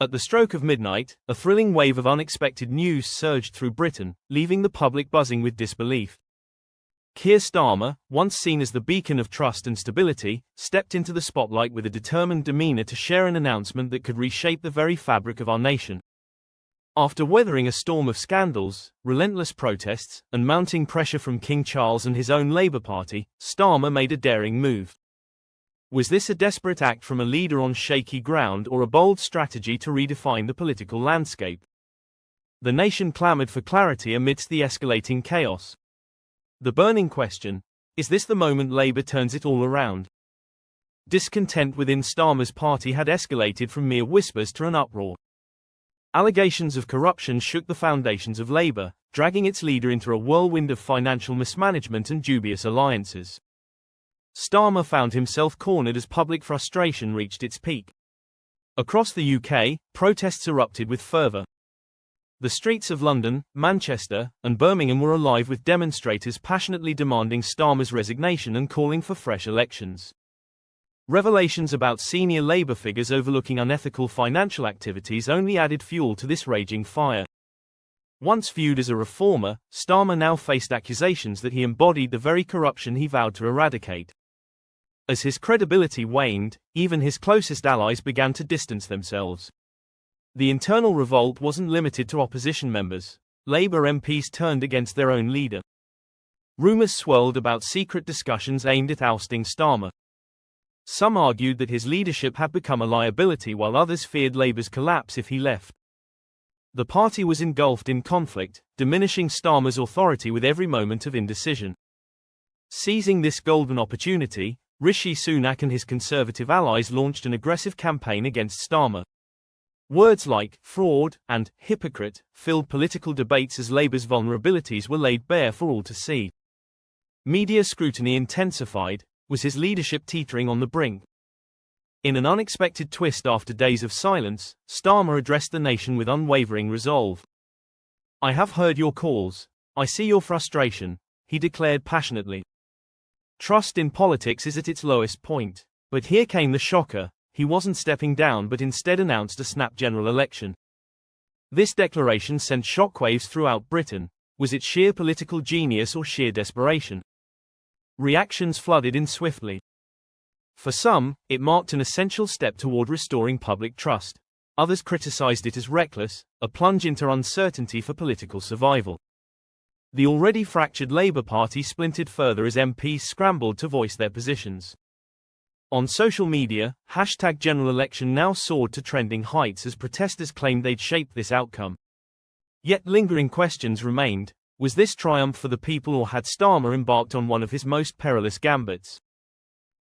At the stroke of midnight, a thrilling wave of unexpected news surged through Britain, leaving the public buzzing with disbelief. Keir Starmer, once seen as the beacon of trust and stability, stepped into the spotlight with a determined demeanor to share an announcement that could reshape the very fabric of our nation. After weathering a storm of scandals, relentless protests, and mounting pressure from King Charles and his own Labour Party, Starmer made a daring move. Was this a desperate act from a leader on shaky ground or a bold strategy to redefine the political landscape? The nation clamored for clarity amidst the escalating chaos. The burning question: is this the moment Labour turns it all around? Discontent within Starmer's party had escalated from mere whispers to an uproar. Allegations of corruption shook the foundations of Labour, dragging its leader into a whirlwind of financial mismanagement and dubious alliances. Starmer found himself cornered as public frustration reached its peak. Across the UK, protests erupted with fervour. The streets of London, Manchester, and Birmingham were alive with demonstrators passionately demanding Starmer's resignation and calling for fresh elections. Revelations about senior Labour figures overlooking unethical financial activities only added fuel to this raging fire. Once viewed as a reformer, Starmer now faced accusations that he embodied the very corruption he vowed to eradicate. As his credibility waned, even his closest allies began to distance themselves. The internal revolt wasn't limited to opposition members. Labour MPs turned against their own leader. Rumours swirled about secret discussions aimed at ousting Starmer. Some argued that his leadership had become a liability while others feared Labour's collapse if he left. The party was engulfed in conflict, diminishing Starmer's authority with every moment of indecision. Seizing this golden opportunity, Rishi Sunak and his Conservative allies launched an aggressive campaign against Starmer. Words like fraud and hypocrite filled political debates as Labour's vulnerabilities were laid bare for all to see. Media scrutiny intensified. Was his leadership teetering on the brink? In an unexpected twist after days of silence, Starmer addressed the nation with unwavering resolve. "I have heard your calls. I see your frustration," he declared passionately. Trust in politics is at its lowest point. But here came the shocker: he wasn't stepping down but instead announced a snap general election. This declaration sent shockwaves throughout Britain. Was it sheer political genius or sheer desperation? Reactions flooded in swiftly. For some, it marked an essential step toward restoring public trust. Others criticized it as reckless, a plunge into uncertainty for political survival. The already fractured Labour Party splintered further as MPs scrambled to voice their positions. On social media, #GeneralElection now soared to trending heights as protesters claimed they'd shaped this outcome. Yet lingering questions remained. Was this triumph for the people, or had Starmer embarked on one of his most perilous gambits?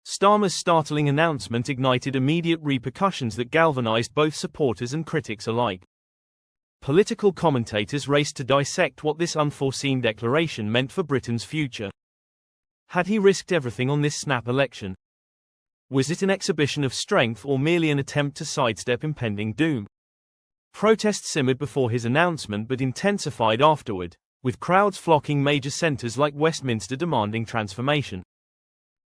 Starmer's startling announcement ignited immediate repercussions that galvanized both supporters and critics alike. Political commentators raced to dissect what this unforeseen declaration meant for Britain's future. Had he risked everything on this snap election? Was it an exhibition of strength or merely an attempt to sidestep impending doom? Protests simmered before his announcement but intensified afterward, with crowds flocking major centres like Westminster demanding transformation.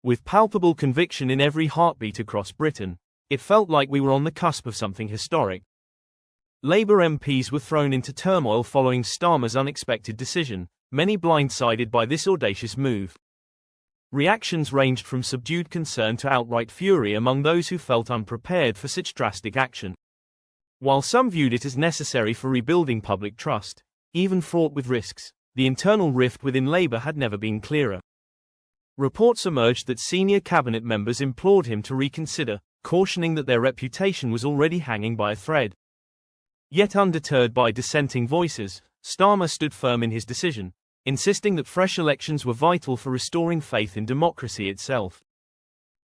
With palpable conviction in every heartbeat across Britain, it felt like we were on the cusp of something historic. Labour MPs were thrown into turmoil following Starmer's unexpected decision, many blindsided by this audacious move. Reactions ranged from subdued concern to outright fury among those who felt unprepared for such drastic action. While some viewed it as necessary for rebuilding public trust, even fraught with risks, the internal rift within Labour had never been clearer. Reports emerged that senior cabinet members implored him to reconsider, cautioning that their reputation was already hanging by a thread. Yet undeterred by dissenting voices, Starmer stood firm in his decision, insisting that fresh elections were vital for restoring faith in democracy itself.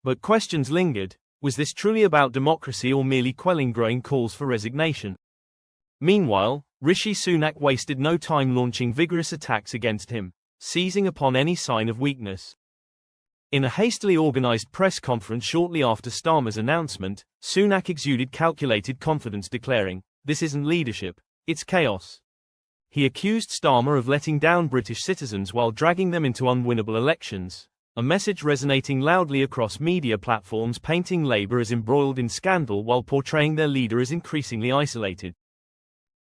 But questions lingered. Was this truly about democracy or merely quelling growing calls for resignation? Meanwhile, Rishi Sunak wasted no time launching vigorous attacks against him, seizing upon any sign of weakness. In a hastily organized press conference shortly after Starmer's announcement, Sunak exuded calculated confidence, declaring, "This isn't leadership, it's chaos." He accused Starmer of letting down British citizens while dragging them into unwinnable elections, a message resonating loudly across media platforms painting Labour as embroiled in scandal while portraying their leader as increasingly isolated.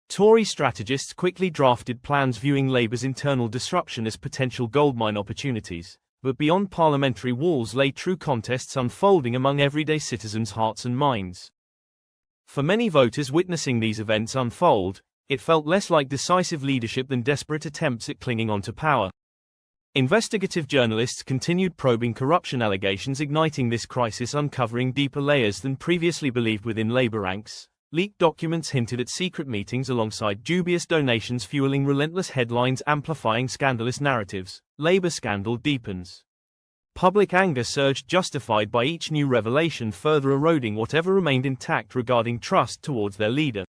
Tory strategists quickly drafted plans viewing Labour's internal disruption as potential goldmine opportunities, but beyond parliamentary walls lay true contests unfolding among everyday citizens' hearts and minds. For many voters witnessing these events unfold, it felt less like decisive leadership than desperate attempts at clinging onto power. Investigative journalists continued probing corruption allegations, igniting this crisis, uncovering deeper layers than previously believed within Labour ranks. Leaked documents hinted at secret meetings alongside dubious donations, fueling relentless headlines, amplifying scandalous narratives. Labour scandal deepens. Public anger surged, justified by each new revelation, further eroding whatever remained intact regarding trust towards their leader.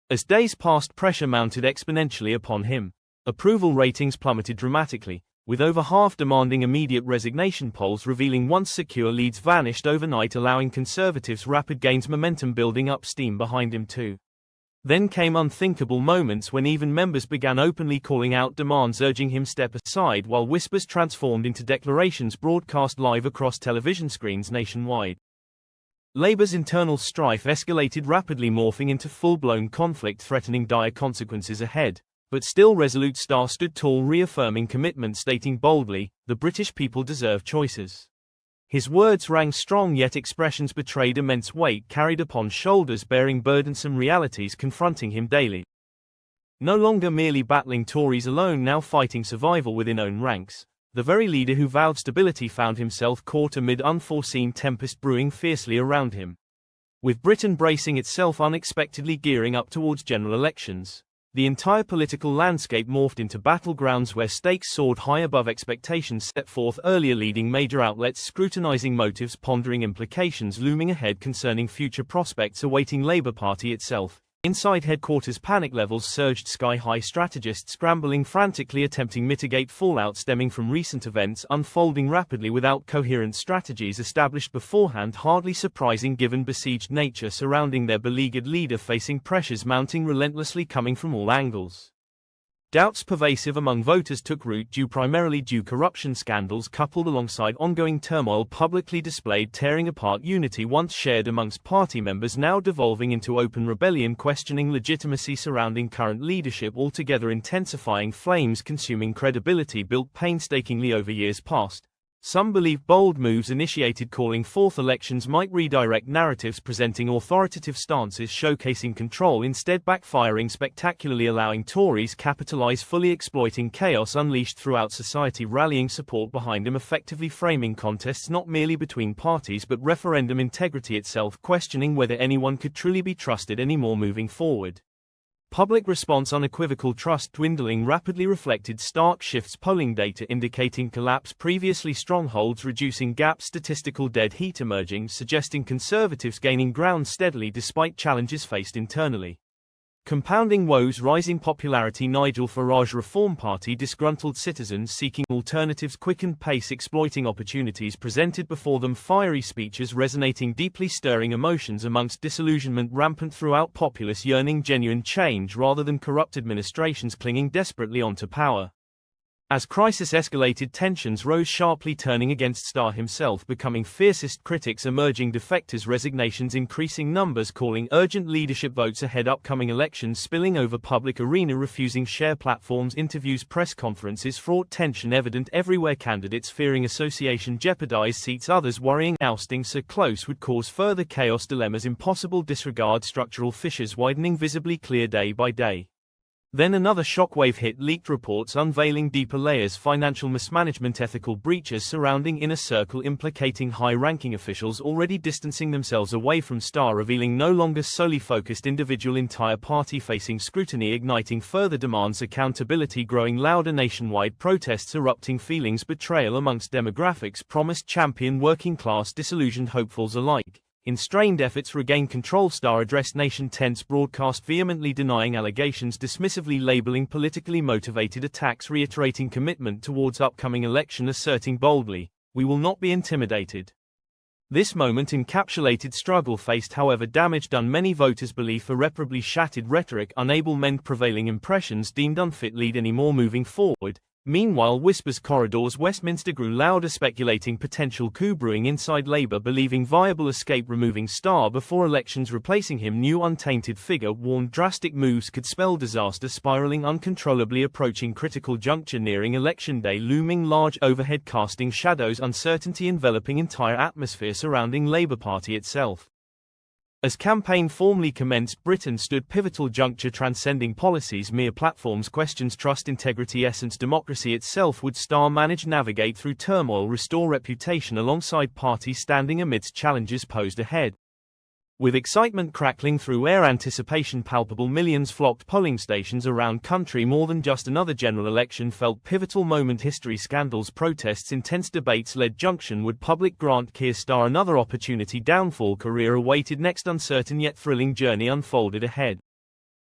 As days passed, pressure mounted exponentially upon him. Approval ratings plummeted dramatically, with over half demanding immediate resignation. Polls revealing once secure leads vanished overnight, allowing Conservatives rapid gains, momentum building up, steam behind him too. Then came unthinkable moments when even members began openly calling out demands, urging him step aside, while whispers transformed into declarations broadcast live across television screens nationwide. Labour's internal strife escalated rapidly, morphing into full-blown conflict threatening dire consequences ahead. But still resolute Starr stood tall, reaffirming commitment, stating boldly, "The British people deserve choices." His words rang strong, yet expressions betrayed immense weight carried upon shoulders bearing burdensome realities confronting him daily. No longer merely battling Tories alone, now fighting survival within own ranks, the very leader who vowed stability found himself caught amid unforeseen tempest brewing fiercely around him. With Britain bracing itself unexpectedly gearing up towards general elections, the entire political landscape morphed into battlegrounds where stakes soared high above expectations set forth earlier, leading major outlets scrutinizing motives, pondering implications looming ahead concerning future prospects awaiting Labour Party itself. Inside headquarters, panic levels surged sky high, strategists scrambling frantically, attempting mitigate fallout stemming from recent events unfolding rapidly without coherent strategies established beforehand, hardly surprising given besieged nature surrounding their beleaguered leader, facing pressures mounting relentlessly coming from all angles. Doubts pervasive among voters took root due primarily to corruption scandals coupled alongside ongoing turmoil publicly displayed, tearing apart unity once shared amongst party members, now devolving into open rebellion, questioning legitimacy surrounding current leadership, altogether intensifying flames consuming credibility built painstakingly over years past. Some believe bold moves initiated calling forth elections might redirect narratives, presenting authoritative stances showcasing control, instead backfiring spectacularly, allowing Tories capitalize, fully exploiting chaos unleashed throughout society, rallying support behind him, effectively framing contests not merely between parties but referendum integrity itself, questioning whether anyone could truly be trusted anymore moving forward. Public response unequivocal, trust dwindling rapidly, reflected stark shifts, polling data indicating collapse, previously strongholds reducing gaps, statistical dead heat emerging, suggesting Conservatives gaining ground steadily despite challenges faced internally. Compounding woes, rising popularity, Nigel Farage Reform Party, disgruntled citizens seeking alternatives, quickened pace exploiting opportunities presented before them, fiery speeches resonating deeply, stirring emotions amongst disillusionment rampant throughout, populace yearning genuine change rather than corrupt administrations clinging desperately onto power. As crisis escalated, tensions rose sharply, turning against Starr himself, becoming fiercest critics, emerging defectors, resignations, increasing numbers calling urgent leadership votes ahead, upcoming elections spilling over public arena, refusing share platforms, interviews, press conferences, fraught tension evident everywhere, candidates fearing association jeopardize seats, others worrying ousting so close would cause further chaos, dilemmas impossible, disregard structural fissures widening visibly clear day by day. Then another shockwave hit, leaked reports unveiling deeper layers, financial mismanagement, ethical breaches surrounding Inner Circle implicating high-ranking officials already distancing themselves away from Starr, revealing no longer solely focused individual, entire party facing scrutiny, igniting further demands, accountability growing louder, nationwide protests erupting, feelings betrayal amongst demographics promised champion working class, disillusioned hopefuls alike. In strained efforts regain control, Starr addressed nation tense broadcast, vehemently denying allegations, dismissively labeling politically motivated attacks, reiterating commitment towards upcoming election, asserting boldly, "We will not be intimidated." This moment encapsulated struggle faced, however, damage done many voters' belief, irreparably shattered rhetoric, unable mend prevailing impressions, deemed unfit lead anymore moving forward. Meanwhile, whispers corridors Westminster grew louder, speculating potential coup brewing inside Labour, believing viable escape, removing Starr before elections, replacing him. New untainted figure warned drastic moves could spell disaster, spiralling uncontrollably, approaching critical juncture nearing election day, looming large overhead, casting shadows, uncertainty enveloping entire atmosphere surrounding Labour Party itself. As campaign formally commenced, Britain stood pivotal juncture, transcending policies, mere platforms, questions, trust, integrity, essence, democracy itself. Would Starr manage navigate through turmoil, restore reputation alongside parties standing amidst challenges posed ahead? With excitement crackling through air, anticipation palpable, millions flocked polling stations around country. More than just another general election felt pivotal moment. History, scandals, protests, intense debates led junction. Would public grant Keir Starr another opportunity? Downfall, career awaited next. Uncertain yet thrilling journey unfolded ahead.